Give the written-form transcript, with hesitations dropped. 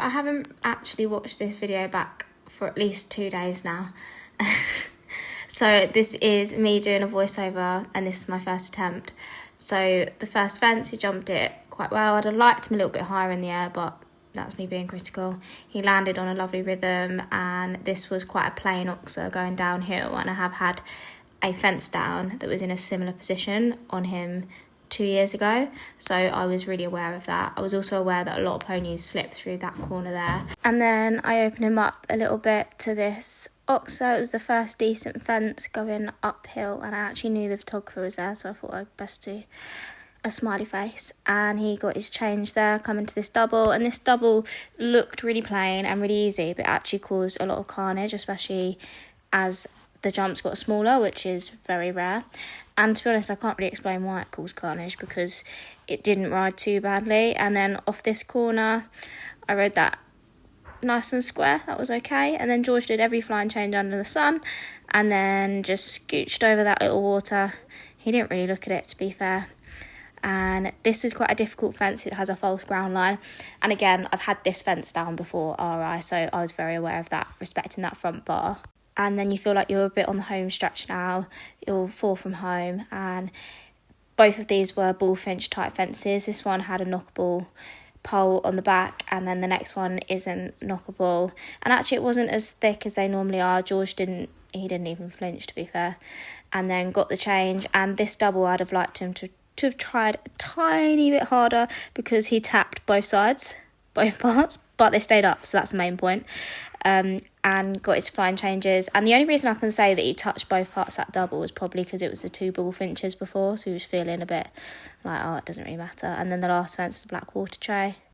I haven't actually watched this video back for at least 2 days now. So this is me doing a voiceover, and this is my first attempt. So the first fence, he jumped it quite well. I'd have liked him a little bit higher in the air, but that's me being critical. He landed on a lovely rhythm, and this was quite a plain oxer going downhill, and I have had a fence down that was in a similar position on him 2 years ago, so I was really aware of that. I was also aware that a lot of ponies slip through that corner there. And then I opened him up a little bit to this oxer. It was the first decent fence going uphill, and I actually knew the photographer was there, so I thought I'd best do a smiley face. And he got his change there, coming to this double, and this double looked really plain and really easy, but actually caused a lot of carnage, especially as the jumps got smaller, which is very rare. And to be honest, I can't really explain why it caused carnage, because it didn't ride too badly. And then off this corner, I rode that nice and square. That was okay. And then George did every flying change under the sun, and then just scooched over that little water. He didn't really look at it, to be fair. And this is quite a difficult fence. It has a false ground line, and again, I've had this fence down before RI, so I was very aware of that, respecting that front bar. And then you feel like you're a bit on the home stretch now. You're 4 from home, and both of these were bullfinch type fences. This one had a knockable pole on the back, and then the next one isn't knockable, and actually it wasn't as thick as they normally are. George didn't even flinch, to be fair. And then got the change, and this double I'd have liked him to have tried a tiny bit harder, because he tapped both sides, both parts, but they stayed up, so that's the main point. And got his flying changes, and the only reason I can say that he touched both parts that double was probably because it was the 2 bullfinches before, so he was feeling a bit like, oh, it doesn't really matter. And then the last fence was the black water tray.